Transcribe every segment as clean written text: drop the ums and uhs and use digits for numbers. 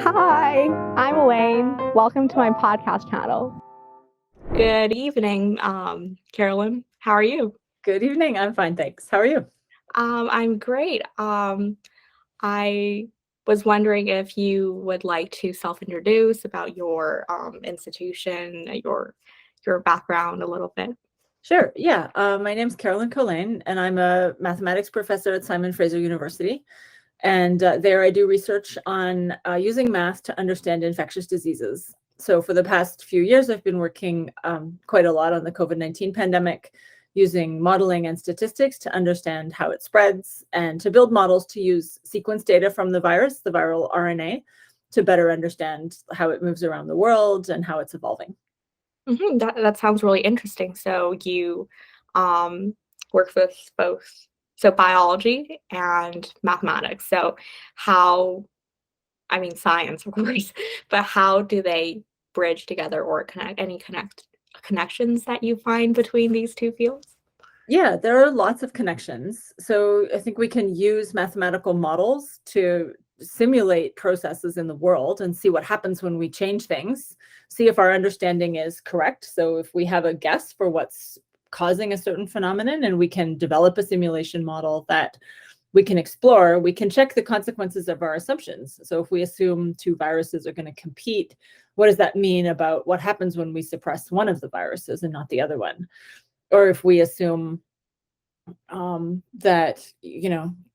Hi, I'm Elaine. Welcome to my podcast channel. Good evening, Carolyn. How are you? Good evening. I'm fine, thanks. How are you? I'm great. I was wondering if you would like to self-introduce about your institution, your background a little bit. Sure. Yeah. My name's Caroline Colijn, and I'm a mathematics professor at Simon Fraser University. And there I do research on using math to understand infectious diseases. So for the past few years, I've been working quite a lot on the COVID-19 pandemic, using modeling and statistics to understand how it spreads and to build models to use sequence data from the virus, the viral RNA, to better understand how it moves around the world and how it's evolving. That sounds really interesting. So you um, work with both biology and mathematics. So I mean science, of course, but how do they bridge together or connections that you find between these two fields? Yeah, there are lots of connections. So I think we can use mathematical models to simulate processes in the world and see what happens when we change things, see if our understanding is correct. So if we have a guess for what's causing a certain phenomenon and we can develop a simulation model that we can explore, we can check the consequences of our assumptions. So if we assume two viruses are going to compete, what does that mean about what happens when we suppress one of the viruses and not the other one? Or if we assume that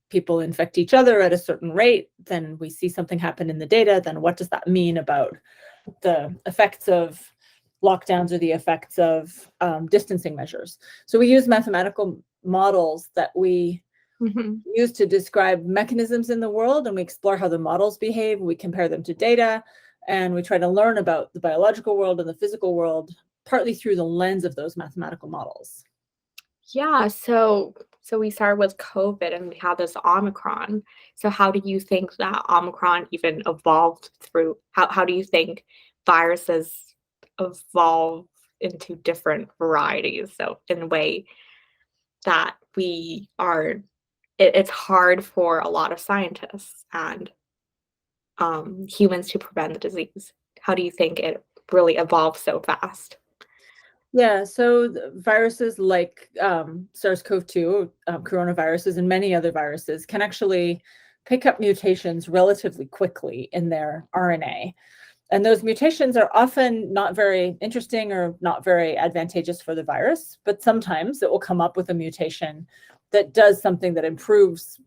people infect each other at a certain rate, then we see something happen in the data. Then what does that mean about the effects of lockdowns or the effects of distancing measures? So we use mathematical models that we use to describe mechanisms in the world, and we explore how the models behave. We compare them to data, and we try to learn about the biological world and the physical world, partly through the lens of those mathematical models. Yeah, so we started with COVID and we had this Omicron. So how do you think that Omicron even evolved through? How do you think viruses evolve into different varieties? So in a way that it's hard for a lot of scientists and humans to prevent the disease. How do you think it really evolved so fast? Yeah, so viruses like SARS-CoV-2, coronaviruses, and many other viruses can actually pick up mutations relatively quickly in their RNA. And those mutations are often not very interesting or not very advantageous for the virus, but sometimes it will come up with a mutation that does something that improves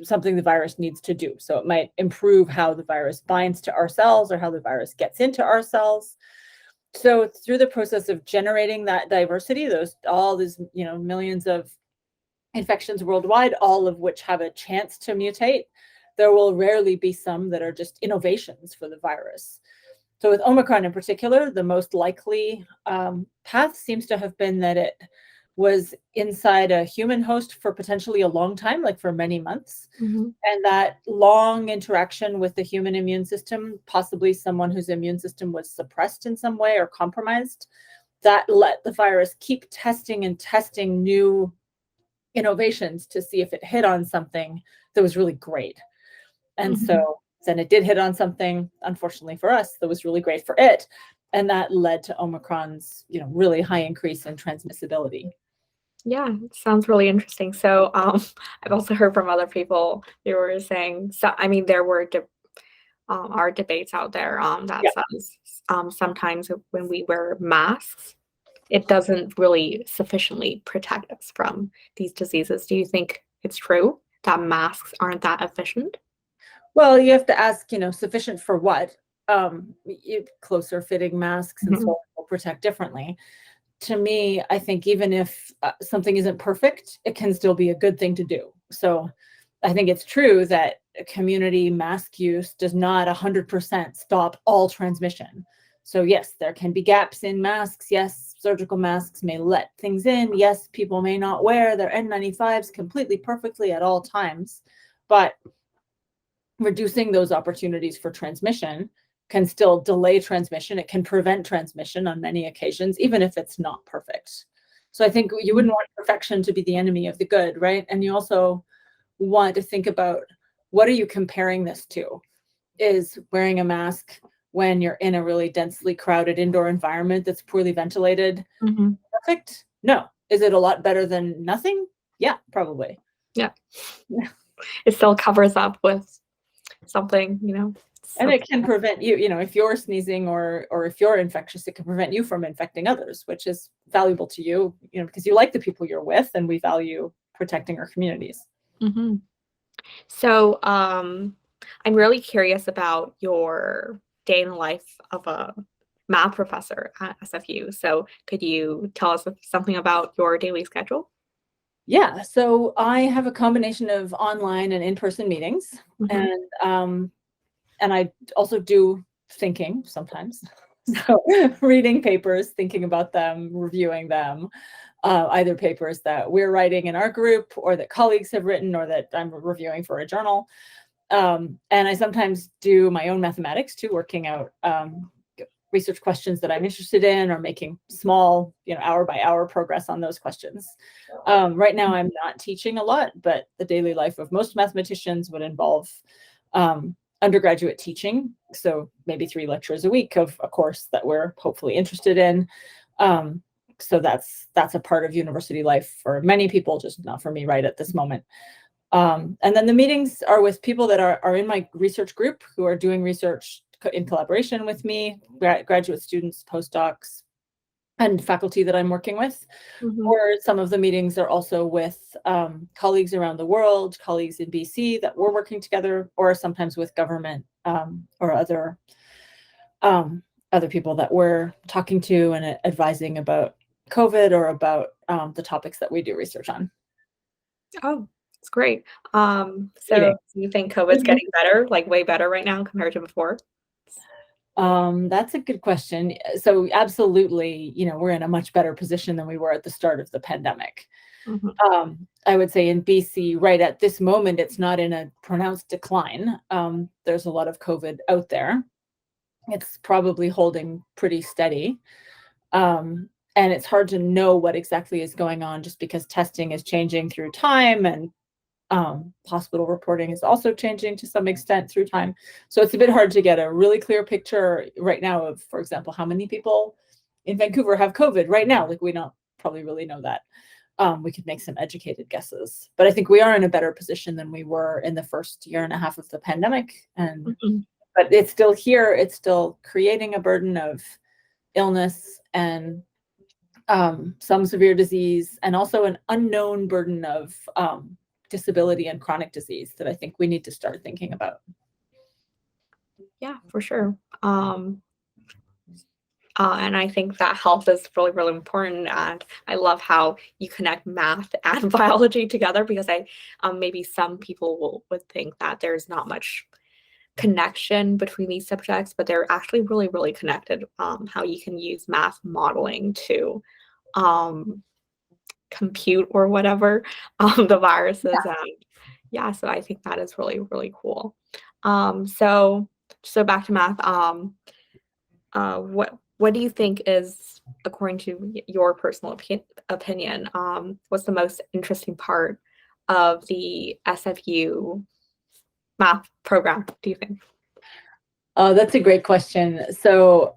something the virus needs to do. So it might improve how the virus binds to our cells or how the virus gets into our cells. So through the process of generating that diversity, all these millions of infections worldwide, all of which have a chance to mutate, there will rarely be some that are just innovations for the virus. So with Omicron in particular, the most likely path seems to have been that it was inside a human host for potentially a long time, like for many months. And that long interaction with the human immune system, possibly someone whose immune system was suppressed in some way or compromised, that let the virus keep testing and testing new innovations to see if it hit on something that was really great. And so then it did hit on something, unfortunately for us, that was really great for it. And that led to Omicron's, really high increase in transmissibility. Yeah, it sounds really interesting. So, I've also heard from other people, they were saying, so I mean, there are debates out there that Yeah. says sometimes when we wear masks, it doesn't really sufficiently protect us from these diseases. Do you think it's true that masks aren't that efficient? Well, you have to ask, sufficient for what? Closer fitting masks and so on will protect differently. To me, I think even if something isn't perfect, it can still be a good thing to do. So I think it's true that community mask use does not 100% stop all transmission. So yes, there can be gaps in masks. Yes, surgical masks may let things in. Yes, people may not wear their N95s completely perfectly at all times, but reducing those opportunities for transmission can still delay transmission. It can prevent transmission on many occasions, even if it's not perfect. So I think you wouldn't want perfection to be the enemy of the good, right? And you also want to think about, what are you comparing this to? is wearing a mask when you're in a really densely crowded indoor environment that's poorly ventilated perfect? No. Is it a lot better than nothing? Yeah, probably. Yeah. It still covers up with something, And it can prevent you, if you're sneezing or if you're infectious, it can prevent you from infecting others, which is valuable to you, because you like the people you're with, and we value protecting our communities. So I'm really curious about your day in the life of a math professor at SFU. So could you tell us something about your daily schedule? Yeah, so I have a combination of online and in-person meetings, and I also do thinking sometimes. So reading papers, thinking about them, reviewing them, either papers that we're writing in our group or that colleagues have written or that I'm reviewing for a journal. And I sometimes do my own mathematics too, working out research questions that I'm interested in, or making small, hour by hour progress on those questions. Right now, I'm not teaching a lot, but the daily life of most mathematicians would involve undergraduate teaching. So maybe 3 lectures a week of a course that we're hopefully interested in. So that's a part of university life for many people, just not for me right at this moment. And then the meetings are with people that are in my research group, who are doing research in collaboration with me, graduate students, postdocs, and faculty that I'm working with. Or some of the meetings are also with colleagues around the world, colleagues in BC that we're working together, or sometimes with government or other people that we're talking to and advising about COVID or about the topics that we do research on. Oh, it's great. So do you think COVID's getting better, like way better right now compared to before? That's a good question. So absolutely, we're in a much better position than we were at the start of the pandemic. I would say in BC, right at this moment, it's not in a pronounced decline. There's a lot of COVID out there. It's probably holding pretty steady. And it's hard to know what exactly is going on, just because testing is changing through time, and hospital reporting is also changing to some extent through time. So it's a bit hard to get a really clear picture right now of, for example, how many people in Vancouver have COVID right now. Like, we don't probably really know that. We could make some educated guesses, but I think we are in a better position than we were in the first year and a half of the pandemic. And but it's still here. It's still creating a burden of illness and some severe disease, and also an unknown burden of disability and chronic disease that I think we need to start thinking about. Yeah, for sure. And I think that health is really, really important. And I love how you connect math and biology together, because maybe some people would think that there's not much connection between these subjects, but they're actually really, really connected. How you can use math modeling to compute or whatever the viruses. So I think that is really, really cool. So back to math. What do you think is, according to your personal opinion, what's the most interesting part of the SFU math program, do you think? That's a great question. So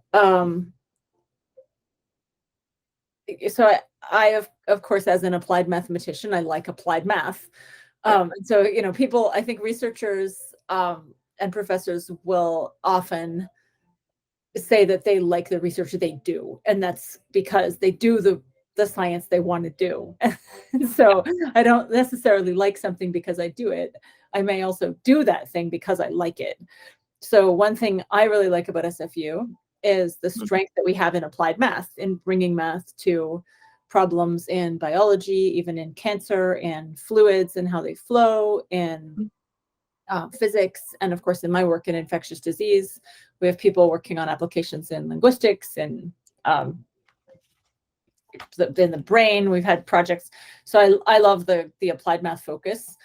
I of course, as an applied mathematician, I like applied math. So, people, I think researchers and professors will often say that they like the research they do, and that's because they do the science they want to do. So I don't necessarily like something because I do it. I may also do that thing because I like it. So one thing I really like about SFU is the strength that we have in applied math, in bringing math to problems in biology, even in cancer, and fluids and how they flow, in physics, and of course in my work in infectious disease. We have people working on applications in linguistics and in the brain. We've had projects. So I love the applied math focus.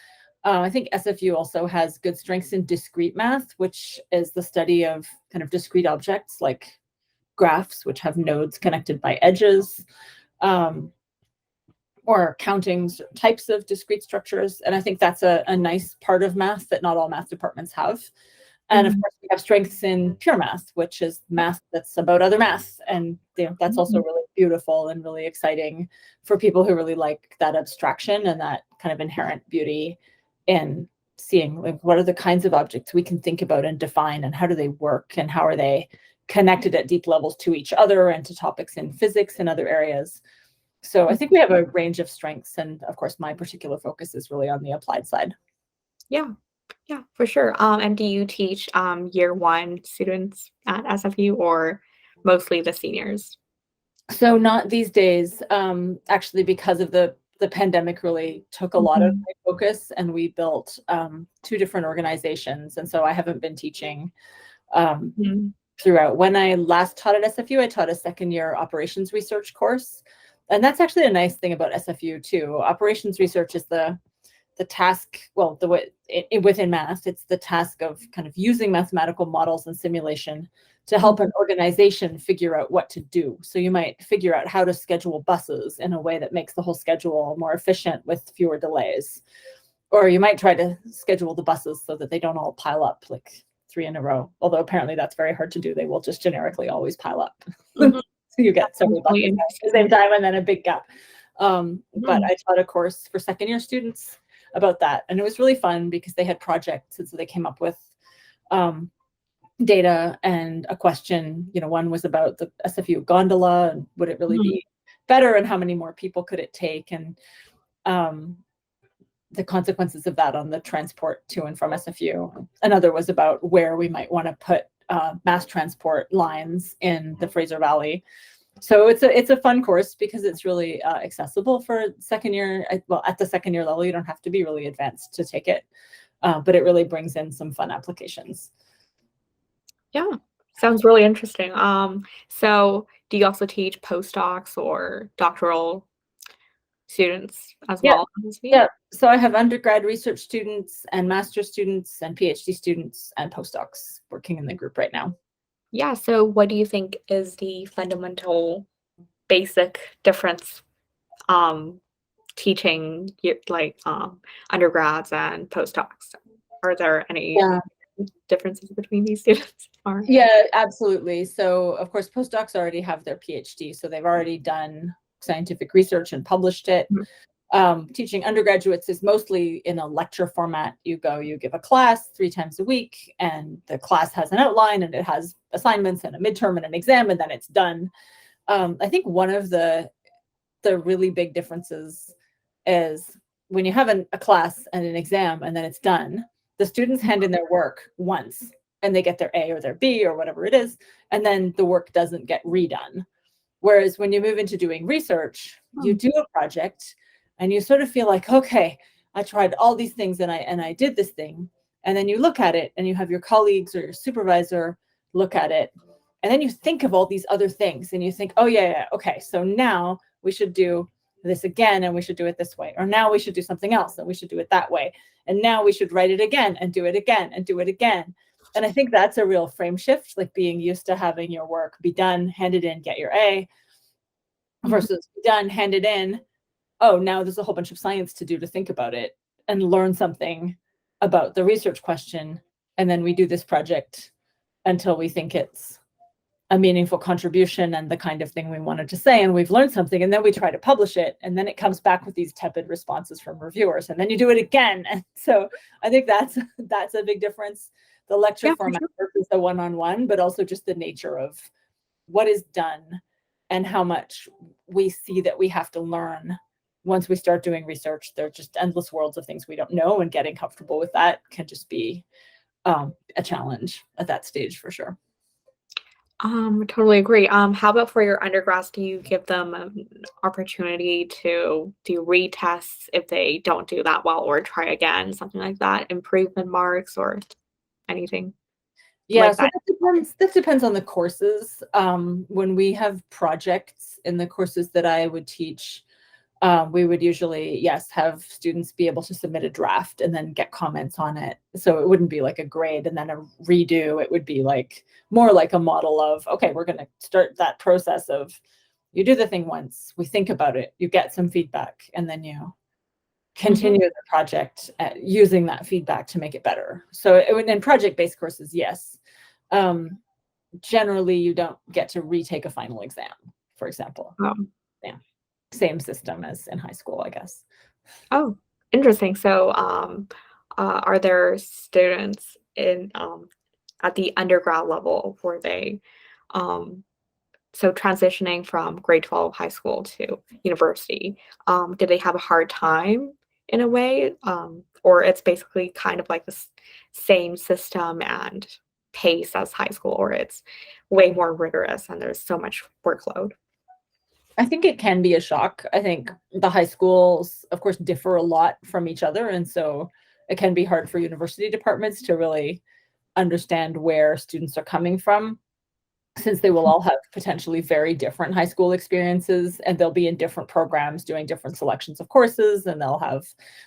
I think SFU also has good strengths in discrete math, which is the study of kind of discrete objects like graphs, which have nodes connected by edges, or counting types of discrete structures. And I think that's a nice part of math that not all math departments have. And of course, we have strengths in pure math, which is math that's about other math. And that's also really beautiful and really exciting for people who really like that abstraction and that kind of inherent beauty in seeing like what are the kinds of objects we can think about and define, and how do they work, and how are they connected at deep levels to each other and to topics in physics and other areas. So I think we have a range of strengths. And of course, my particular focus is really on the applied side. Yeah. Yeah, for sure. And do you teach year one students at SFU or mostly the seniors? So not these days, actually, because of the pandemic really took a lot of my focus, and we built 2 different organizations. And so I haven't been teaching throughout. When I last taught at SFU, I taught a second year operations research course. And that's actually a nice thing about SFU too. Operations research is the task, well, the way within math, it's the task of kind of using mathematical models and simulation to help an organization figure out what to do. So you might figure out how to schedule buses in a way that makes the whole schedule more efficient with fewer delays. Or you might try to schedule the buses so that they don't all pile up like 3 in a row. Although apparently that's very hard to do. They will just generically always pile up. So you get several buses at the same time and then a big gap. But I taught a course for second year students about that. And it was really fun because they had projects. And so they came up with data and a question. One was about the SFU gondola and would it really be better, and how many more people could it take, and the consequences of that on the transport to and from SFU. Another was about where we might want to put mass transport lines in the Fraser Valley. So it's a fun course because it's really accessible for second year. Well, at the second year level, you don't have to be really advanced to take it, but it really brings in some fun applications. Yeah, sounds really interesting. So do you also teach postdocs or doctoral students as well? Yeah. So I have undergrad research students and master's students and PhD students and postdocs working in the group right now. Yeah. So what do you think is the fundamental basic difference teaching undergrads and postdocs? Are there any differences between these students? Yeah, absolutely. So of course, postdocs already have their PhD, so they've already done scientific research and published it. Teaching undergraduates is mostly in a lecture format. You give a class 3 times a week, and the class has an outline, and it has assignments and a midterm and an exam, and then it's done. I think one of the really big differences is when you have a class and an exam and then it's done, the students hand in their work once and they get their A or their B or whatever it is, and then the work doesn't get redone. Whereas when you move into doing research, you do a project and you sort of feel like, okay, I tried all these things and I did this thing. And then you look at it and you have your colleagues or your supervisor look at it. And then you think of all these other things and you think, oh yeah, okay, so now we should do this again and we should do it this way. Or now we should do something else and we should do it that way. And now we should write it again and do it again and do it again. And I think that's a real frame shift, like being used to having your work be done, handed in, get your A, versus be done, handed in. Oh, now there's a whole bunch of science to do to think about it and learn something about the research question. And then we do this project until we think it's a meaningful contribution and the kind of thing we wanted to say. And we've learned something, and then we try to publish it. And then it comes back with these tepid responses from reviewers. And then you do it again. And so I think that's a big difference. The lecture format versus the one-on-one, but also just the nature of what is done and how much we see that we have to learn. Once we start doing research, there are just endless worlds of things we don't know, and getting comfortable with that can just be a challenge at that stage for sure. Totally agree. How about for your undergrads, do you give them an opportunity to do retests if they don't do that well, or try again, something like that, improvement marks or anything? Yeah, like so that depends on the courses. When we have projects in the courses that I would teach, we would usually, have students be able to submit a draft and then get comments on it. So it wouldn't be like a grade and then a redo. It would be like more like a model of, okay, we're going to start that process of you do the thing once, we think about it, you get some feedback, and then you continue the project using that feedback to make it better. So in project-based courses, yes. Generally, you don't get to retake a final exam, for example. Yeah, same system as in high school, I guess. Oh, interesting. So, are there students in at the undergrad level where they so transitioning from grade 12 high school to university, did they have a hard time in a way? Or it's basically kind of like the same system and pace as high school, or it's way more rigorous and there's so much workload? I think it can be a shock. I think the high schools, of course, differ a lot from each other. And so it can be hard for university departments to really understand where students are coming from, since they will all have potentially very different high school experiences, and they'll be in different programs doing different selections of courses, and they'll have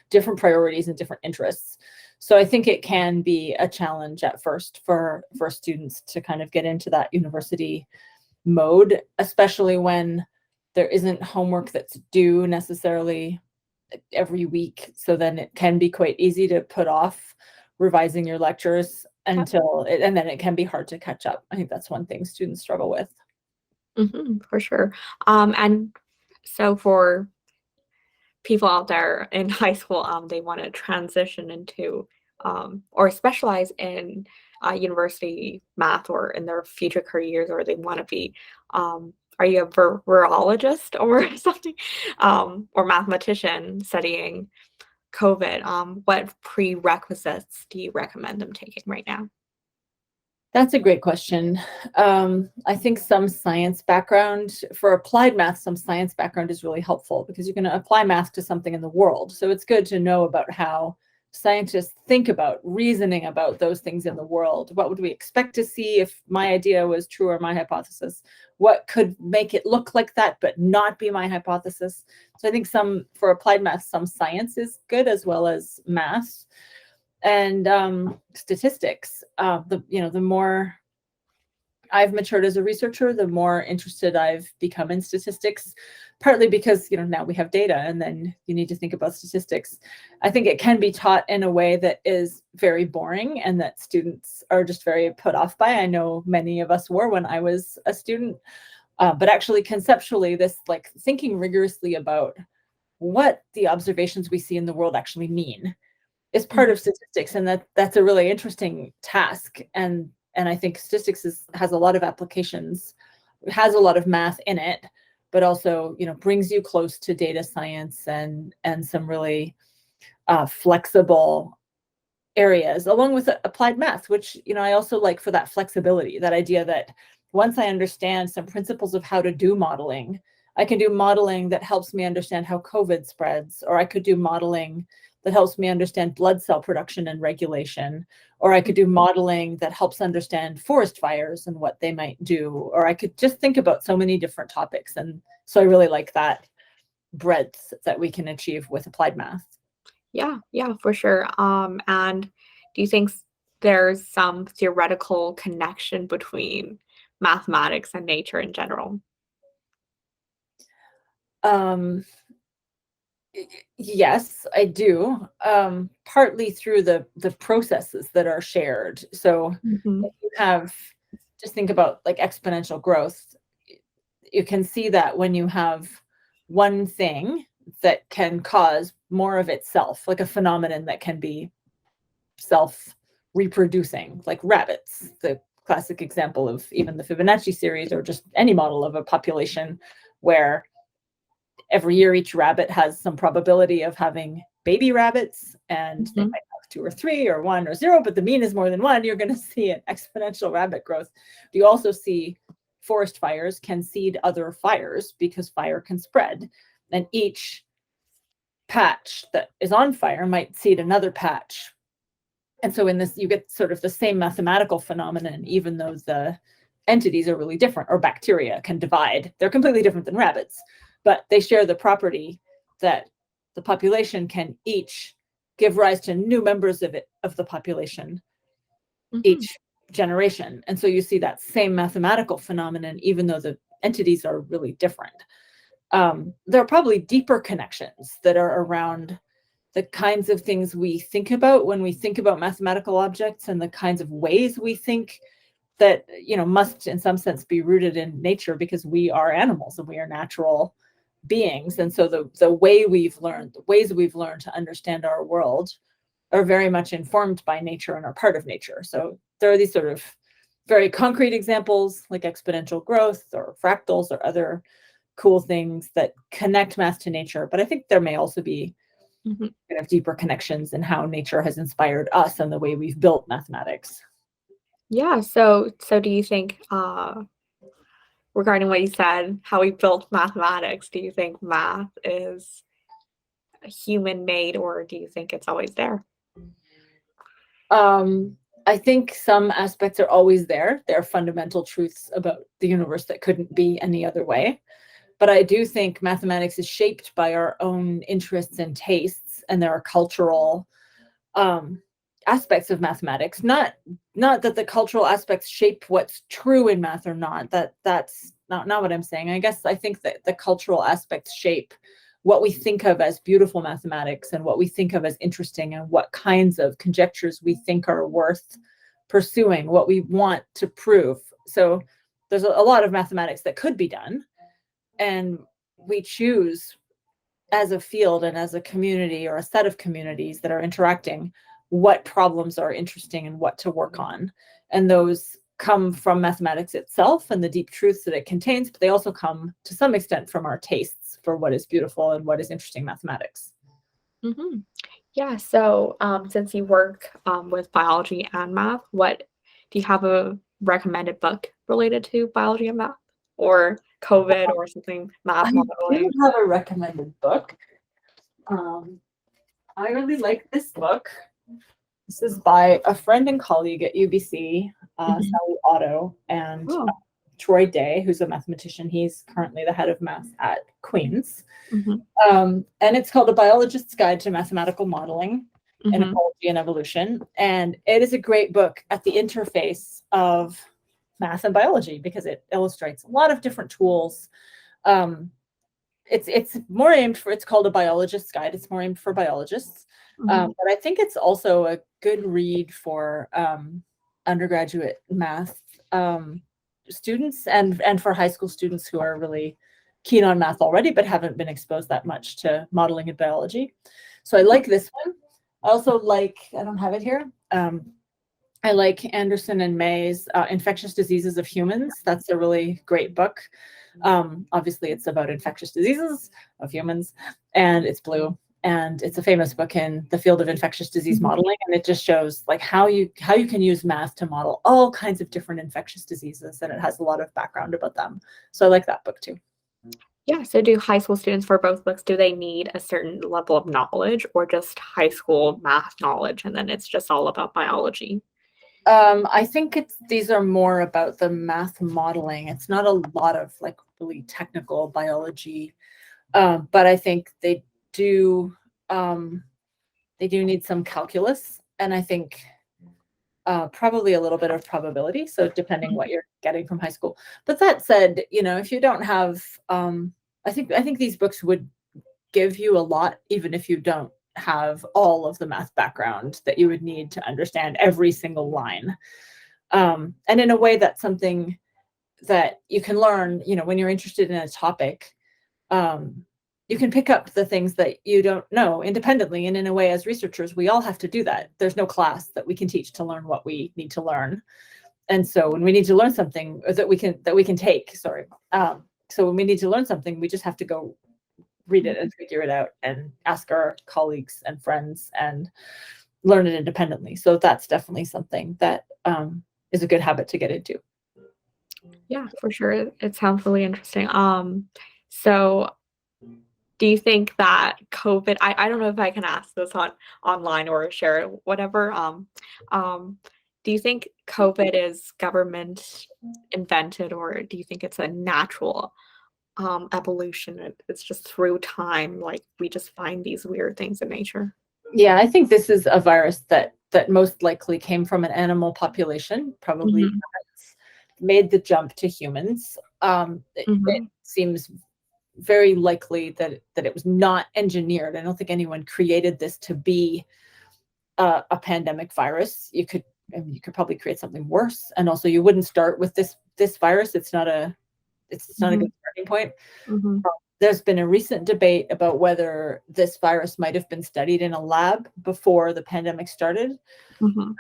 different priorities and different interests. So I think it can be a challenge at first for students to kind of get into that university mode, especially when there isn't homework that's due necessarily every week. So then it can be quite easy to put off revising your lectures and then it can be hard to catch up. I think that's one thing students struggle with. For sure. And so for people out there in high school, they want to transition into or specialize in university math or in their future careers, or they want to be, are you a virologist or something, or mathematician studying COVID? What prerequisites do you recommend them taking right now? That's a great question. I think some science background, for applied math, some science background is really helpful because you're going to apply math to something in the world. So it's good to know about how scientists think about reasoning about those things in the world. What would we expect to see if my idea was true or my hypothesis? What could make it look like that but not be my hypothesis? So I think for applied math, some science is good as well as math. And statistics. The more I've matured as a researcher, the more interested I've become in statistics, partly because now we have data and then you need to think about statistics. I think it can be taught in a way that is very boring and that students are just very put off by. I know many of us were when I was a student, but actually conceptually, this like thinking rigorously about what the observations we see in the world actually mean is part of statistics, and that's a really interesting task. And I think statistics has a lot of applications, has a lot of math in it, but also brings you close to data science and some really flexible areas, along with applied math, which I also like for that flexibility, that idea that once I understand some principles of how to do modeling, I can do modeling that helps me understand how COVID spreads, or I could do modeling that helps me understand blood cell production and regulation, or I could do modeling that helps understand forest fires and what they might do, or I could just think about so many different topics. And so I really like that breadth that we can achieve with applied math. Yeah, for sure. And do you think there's some theoretical connection between mathematics and nature in general? Yes, I do. Partly through the processes that are shared. So if you just think about like exponential growth, you can see that when you have one thing that can cause more of itself, like a phenomenon that can be self-reproducing, like rabbits, the classic example of even the Fibonacci series, or just any model of a population where every year each rabbit has some probability of having baby rabbits, and they might have 2 or 3 or 1 or 0, but the mean is more than 1. You're going to see an exponential rabbit growth. You also see forest fires can seed other fires because fire can spread, and each patch that is on fire might seed another patch. And so in this, you get sort of the same mathematical phenomenon, even though the entities are really different. Or bacteria can divide. They're completely different than rabbits, but they share the property that the population can each give rise to new members of the population each generation. And so you see that same mathematical phenomenon, even though the entities are really different. There are probably deeper connections that are around the kinds of things we think about when we think about mathematical objects, and the kinds of ways we think that, must in some sense be rooted in nature, because we are animals and we are natural beings. And so the ways we've learned to understand our world are very much informed by nature and are part of nature. So there are these sort of very concrete examples like exponential growth or fractals or other cool things that connect math to nature. But I think there may also be kind of deeper connections in how nature has inspired us and the way we've built mathematics. Yeah. So do you think, regarding what you said, how we built mathematics, do you think math is human made, or do you think it's always there? I think some aspects are always there. There are fundamental truths about the universe that couldn't be any other way. But I do think mathematics is shaped by our own interests and tastes, and there are cultural aspects of mathematics. Not that the cultural aspects shape what's true in math or not. That's not what I'm saying. I think that the cultural aspects shape what we think of as beautiful mathematics and what we think of as interesting, and what kinds of conjectures we think are worth pursuing, what we want to prove. So there's a lot of mathematics that could be done, and we choose as a field and as a community or a set of communities that are interacting what problems are interesting and what to work on. And those come from mathematics itself and the deep truths that it contains, but they also come to some extent from our tastes for what is beautiful and what is interesting mathematics. Mm-hmm. Yeah. So since you work with biology and math, do you have a recommended book related to biology and math, or COVID, or something math I modeling? do have a recommended book. I really like this book. This is by a friend and colleague at UBC, Sally Otto, and Oh. Troy Day, who's a mathematician. He's currently the head of math at Queen's. And it's called A Biologist's Guide to Mathematical Modeling in Ecology and Evolution. And it is a great book at the interface of math and biology, because it illustrates a lot of different tools. It's more aimed for, it's called A Biologist's Guide. It's more aimed for biologists. But I think it's also a good read for undergraduate math students, and for high school students who are really keen on math already but haven't been exposed that much to modeling and biology. So I like this one. I also like, I don't have it here, I like Anderson and May's Infectious Diseases of Humans. That's a really great book. Obviously, it's about infectious diseases of humans, and it's blue. And it's a famous book in the field of infectious disease modeling. And it just shows like how you can use math to model all kinds of different infectious diseases. And it has a lot of background about them. So I like that book too. Yeah. So do high school students, for both books, do they need a certain level of knowledge, or just high school math knowledge, and then it's just all about biology? I think these are more about the math modeling. It's not a lot of like really technical biology, but I think they do need some calculus, and I think probably a little bit of probability. So depending what you're getting from high school. But that said, if you don't have, I think these books would give you a lot, even if you don't have all of the math background that you would need to understand every single line. And in a way, that's something that you can learn, when you're interested in a topic. You can pick up the things that you don't know independently. And in a way, as researchers, we all have to do that. There's no class that we can teach to learn what we need to learn. And so when we need to learn something that we can take, so when we need to learn something, we just have to go read it and figure it out and ask our colleagues and friends and learn it independently. So that's definitely something that is a good habit to get into. Yeah, for sure. It sounds really interesting. So do you think that COVID, I don't know if I can ask this online or share it, whatever. Do you think COVID is government invented, or do you think it's a natural evolution? It's just through time, like we just find these weird things in nature. Yeah, I think this is a virus that most likely came from an animal population, probably rats, made the jump to humans. It seems very likely that it was not engineered. I don't think anyone created this to be a pandemic virus. You could probably create something worse, and also you wouldn't start with this virus. It's not a good starting point. Mm-hmm. There's been a recent debate about whether this virus might have been studied in a lab before the pandemic started. Mm-hmm.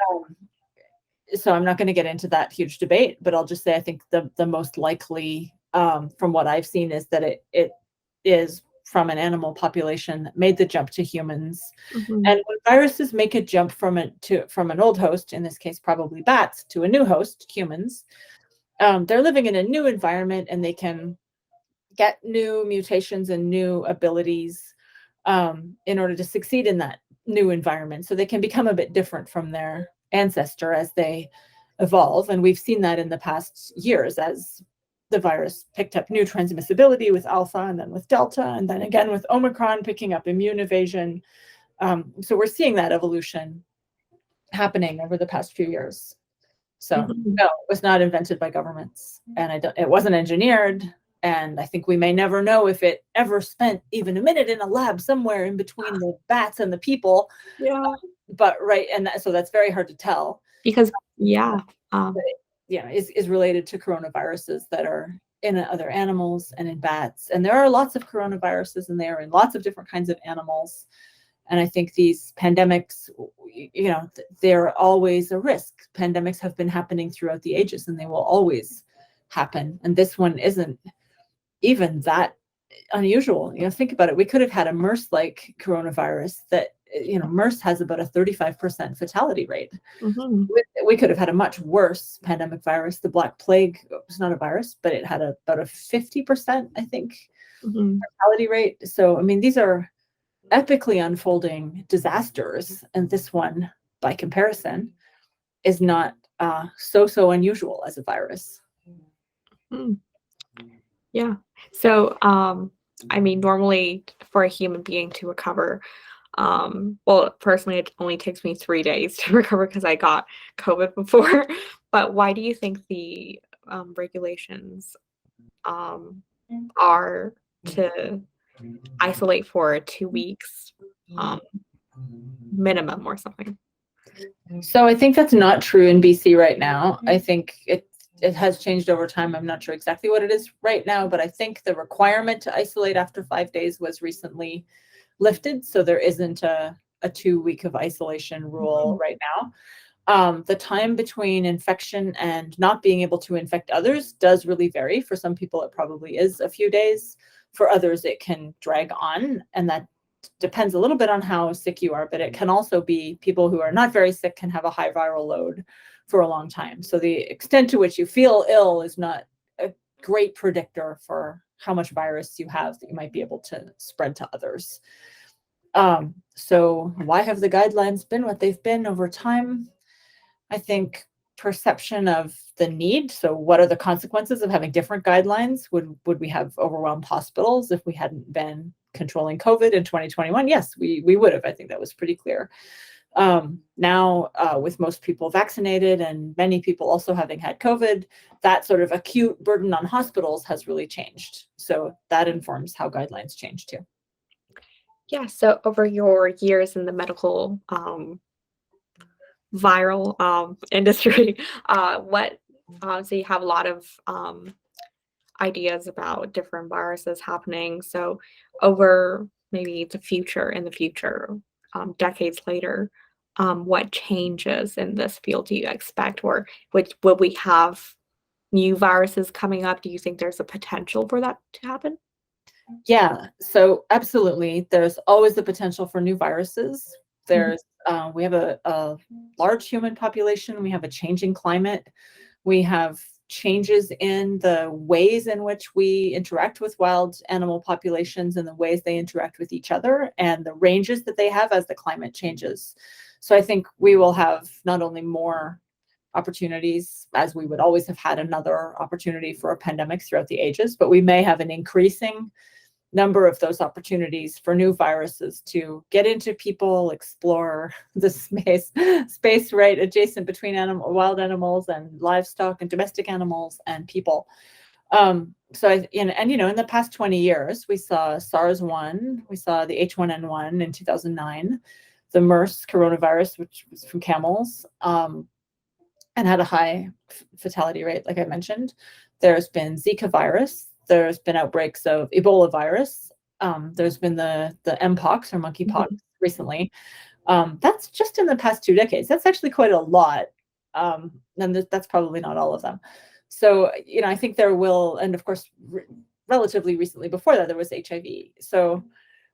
So I'm not going to get into that huge debate, but I'll just say I think the most likely, from what I've seen, is that it is from an animal population that made the jump to humans. Mm-hmm. And when viruses make a jump from an old host, in this case probably bats, to a new host, humans, they're living in a new environment, and they can get new mutations and new abilities in order to succeed in that new environment. So they can become a bit different from their ancestor as they evolve. And we've seen that in the past years as the virus picked up new transmissibility with Alpha, and then with Delta, and then again with Omicron picking up immune evasion. So we're seeing that evolution happening over the past few years. So no, it was not invented by governments, and it wasn't engineered. And I think we may never know if it ever spent even a minute in a lab somewhere in between the bats and the people. Yeah. But right, and so that's very hard to tell. Because is related to coronaviruses that are in other animals and in bats. And there are lots of coronaviruses, and they are in lots of different kinds of animals. And I think these pandemics, they're always a risk. Pandemics have been happening throughout the ages, and they will always happen. And this one isn't even that unusual. Think about it. We could have had a MERS-like coronavirus that, MERS has about a 35% fatality rate. Mm-hmm. We could have had a much worse pandemic virus. The Black Plague was not a virus, but it had about a 50%, I think, fatality rate. So, these are epically unfolding disasters. And this one, by comparison, is not so unusual as a virus. Mm. Yeah. So, normally for a human being to recover, well, personally, it only takes me 3 days to recover because I got COVID before. But why do you think the regulations are to isolate for 2 weeks minimum or something? So I think that's not true in BC right now. I think it has changed over time. I'm not sure exactly what it is right now, but I think the requirement to isolate after 5 days was recently lifted. So there isn't a 2 week of isolation rule right now. The time between infection and not being able to infect others does really vary. For some people, it probably is a few days. For others, it can drag on, and that depends a little bit on how sick you are, but it can also be people who are not very sick can have a high viral load for a long time. So the extent to which you feel ill is not a great predictor for how much virus you have that you might be able to spread to others. So why have the guidelines been what they've been over time? I think perception of the need. So what are the consequences of having different guidelines? Would we have overwhelmed hospitals if we hadn't been controlling COVID in 2021? Yes, we would have. I think that was pretty clear. Now, with most people vaccinated and many people also having had COVID, that sort of acute burden on hospitals has really changed. So that informs how guidelines change too. Yeah, so over your years in the medical viral industry, so you have a lot of ideas about different viruses happening. So over maybe in the future, decades later, what changes in this field do you expect, or will we have new viruses coming up? Do you think there's a potential for that to happen? Yeah, so absolutely. There's always the potential for new viruses. We have a large human population. We have a changing climate. We have changes in the ways in which we interact with wild animal populations and the ways they interact with each other and the ranges that they have as the climate changes. So I think we will have not only more opportunities, as we would always have had another opportunity for a pandemic throughout the ages, but we may have an increasing number of those opportunities for new viruses to get into people, explore the space right adjacent between wild animals and livestock and domestic animals and people. So in the past 20 years, we saw SARS-1, we saw the H1N1 in 2009, the MERS coronavirus, which was from camels, and had a high fatality rate, like I mentioned. There's been Zika virus. There's been outbreaks of Ebola virus. There's been the mpox or monkeypox recently. That's just in the past 2 decades. That's actually quite a lot. And that's probably not all of them. So, I think there will, and of course, relatively recently before that, there was HIV. So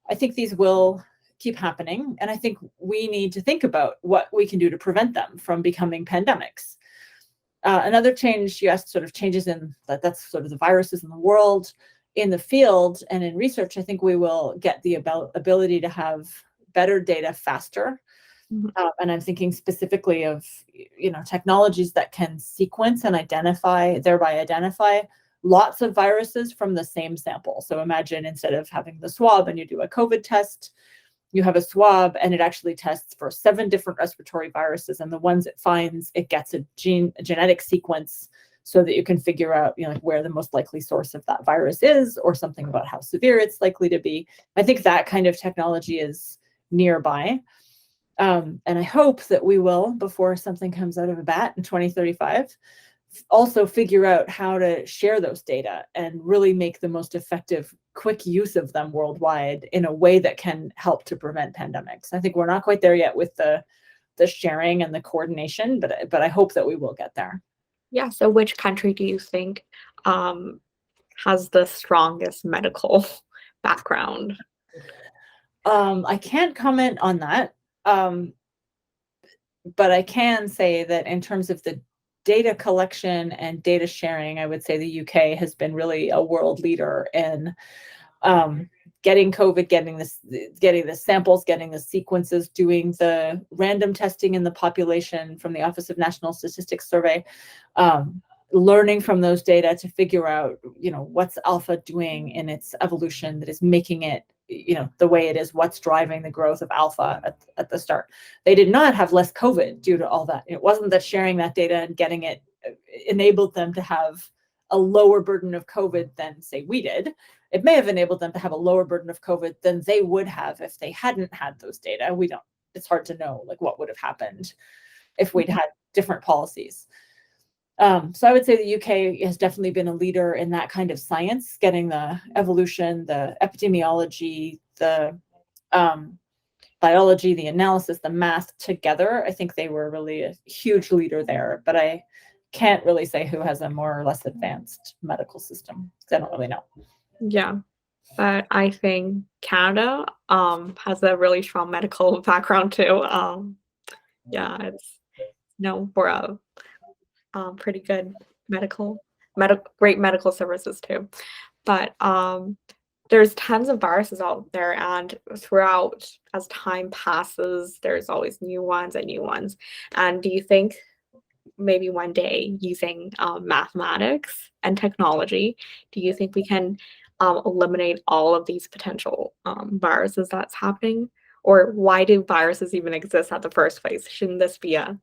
I think these will keep happening. And I think we need to think about what we can do to prevent them from becoming pandemics. Another change, you asked sort of changes in that's sort of the viruses in the world. In the field and in research, I think we will get the ability to have better data faster. And I'm thinking specifically of, technologies that can sequence and thereby identify lots of viruses from the same sample. So imagine instead of having the swab and you do a COVID test, you have a swab and it actually tests for 7 different respiratory viruses, and the ones it finds, it gets a genetic sequence so that you can figure out, where the most likely source of that virus is, or something about how severe it's likely to be. I think that kind of technology is nearby. And I hope that we will, before something comes out of a bat in 2035, also figure out how to share those data and really make the most effective, quick use of them worldwide in a way that can help to prevent pandemics. I think we're not quite there yet with the sharing and the coordination, but I hope that we will get there. Yeah. So which country do you think has the strongest medical background? I can't comment on that. But I can say that in terms of the data collection and data sharing, I would say the UK has been really a world leader in getting COVID, getting the samples, getting the sequences, doing the random testing in the population from the Office of National Statistics survey, learning from those data to figure out, what's alpha doing in its evolution that is making it, the way it is, what's driving the growth of alpha at the start. They did not have less COVID due to all that. It wasn't that sharing that data and getting it enabled them to have a lower burden of COVID than, say, we did. It may have enabled them to have a lower burden of COVID than they would have if they hadn't had those data. It's hard to know what would have happened if we'd had different policies. So I would say the UK has definitely been a leader in that kind of science, getting the evolution, the epidemiology, the biology, the analysis, the math together. I think they were really a huge leader there, but I can't really say who has a more or less advanced medical system, because I don't really know. Yeah, but I think Canada has a really strong medical background too. Yeah, it's known for a pretty good great medical services too. But there's tons of viruses out there, and throughout as time passes, there's always new ones and new ones. And do you think maybe one day using mathematics and technology, do you think we can eliminate all of these potential viruses that's happening? Or why do viruses even exist at the first place? Shouldn't this be a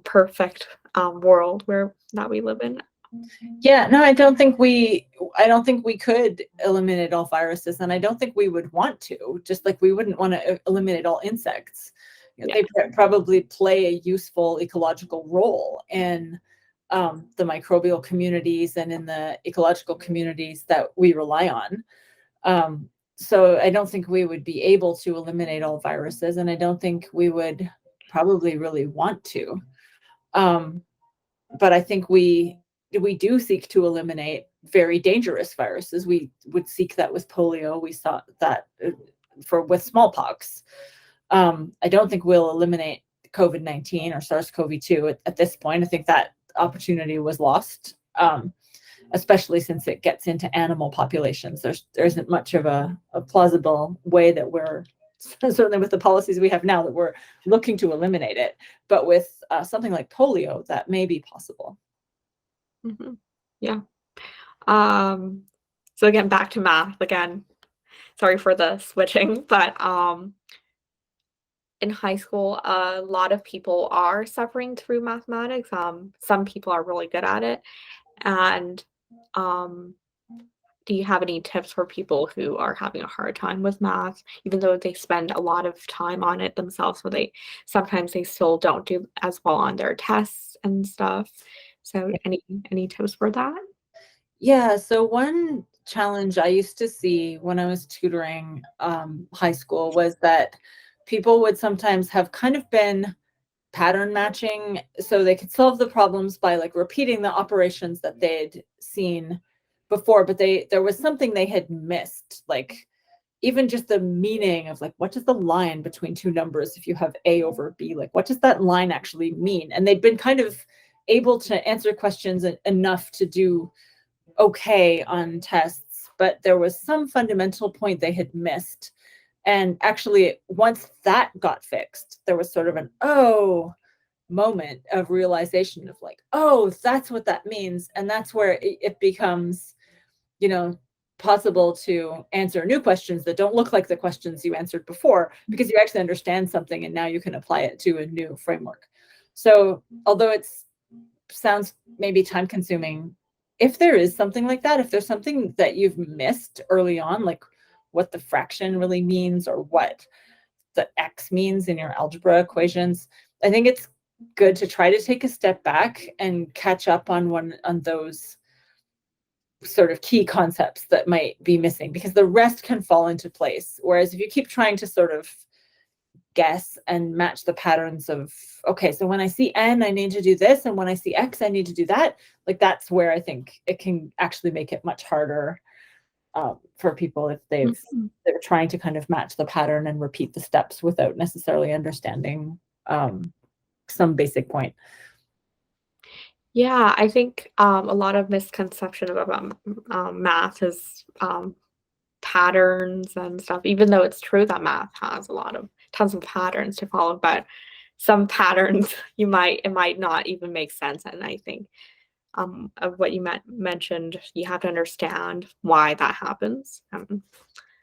perfect world that we live in? Yeah, no, I don't think we could eliminate all viruses, and I don't think we would want to, just like we wouldn't want to eliminate all insects. They probably play a useful ecological role in the microbial communities and in the ecological communities that we rely on. So I don't think we would be able to eliminate all viruses, and I don't think we would probably really want to. But I think we do seek to eliminate very dangerous viruses. We would seek that with polio. We saw that with smallpox. I don't think we'll eliminate COVID-19 or SARS-CoV-2 at this point. I think that opportunity was lost, especially since it gets into animal populations. There isn't much of a plausible way that we're, certainly with the policies we have now, that we're looking to eliminate it. But with something like polio, that may be possible. Mm-hmm. Yeah. So again, back to math again. Sorry for the switching, but in high school, a lot of people are suffering through mathematics. Some people are really good at it, And do you have any tips for people who are having a hard time with math, even though they spend a lot of time on it themselves, so sometimes they still don't do as well on their tests and stuff? So any tips for that? Yeah, so one challenge I used to see when I was tutoring high school was that people would sometimes have kind of been pattern matching, so they could solve the problems by like repeating the operations that they'd seen before, but there was something they had missed, like even just the meaning of like, what does the line between two numbers, if you have a over b, like what does that line actually mean? And they'd been kind of able to answer questions enough to do okay on tests, but there was some fundamental point they had missed. And actually, once that got fixed, there was sort of an moment of realization of like, oh, that's what that means. And that's where it becomes, possible to answer new questions that don't look like the questions you answered before, because you actually understand something and now you can apply it to a new framework. So although it sounds maybe time consuming, if there is something like that, if there's something that you've missed early on, like what the fraction really means or what the x means in your algebra equations, I think it's good to try to take a step back and catch up on those sort of key concepts that might be missing, because the rest can fall into place. Whereas if you keep trying to sort of guess and match the patterns of, okay, so when I see n, I need to do this, and when I see x, I need to do that, like that's where I think it can actually make it much harder for people if they're trying to kind of match the pattern and repeat the steps without necessarily understanding some basic point. Yeah, I think a lot of misconception about math is patterns and stuff, even though it's true that math has tons of patterns to follow, but some patterns it might not even make sense. And I think of what you mentioned, you have to understand why that happens.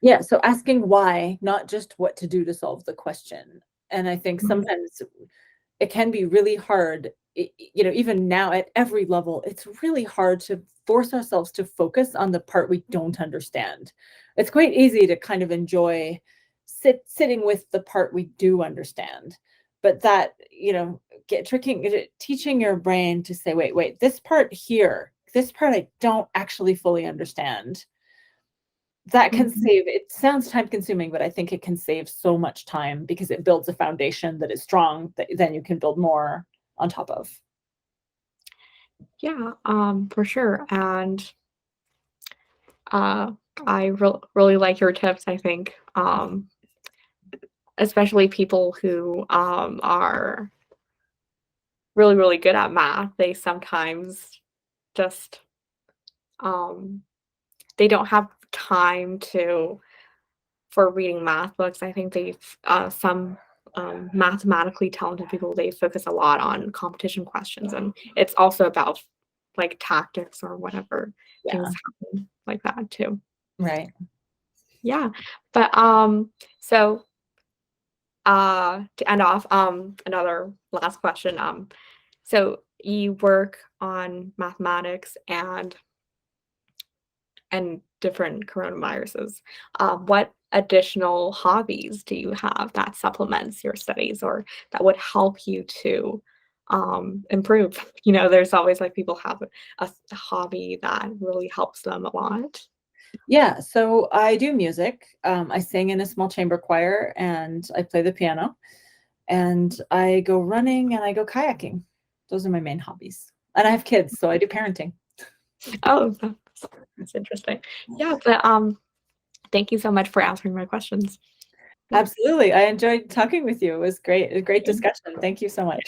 Yeah, so asking why, not just what to do to solve the question. And I think sometimes it can be really hard, even now at every level, it's really hard to force ourselves to focus on the part we don't understand. It's quite easy to kind of enjoy sitting with the part we do understand. But that, teaching your brain to say, wait, this part here, this part I don't actually fully understand. That can save, it sounds time consuming, but I think it can save so much time because it builds a foundation that is strong that then you can build more on top of. Yeah, for sure. And I really like your tips, I think. Especially people who are really, really good at math, they sometimes just they don't have time for reading math books. I think some mathematically talented people, they focus a lot on competition questions, and it's also about like tactics or whatever things happen like that too. Right. Yeah, but so to end off, another last question. So you work on mathematics and different coronaviruses. What additional hobbies do you have that supplements your studies or that would help you to improve? There's always like people have a hobby that really helps them a lot. Yeah, so I do music. I sing in a small chamber choir and I play the piano, and I go running and I go kayaking. Those are my main hobbies. And I have kids, so I do parenting. Oh, that's interesting. Yeah, but thank you so much for answering my questions. Absolutely. I enjoyed talking with you. It was great. A great discussion. Thank you so much.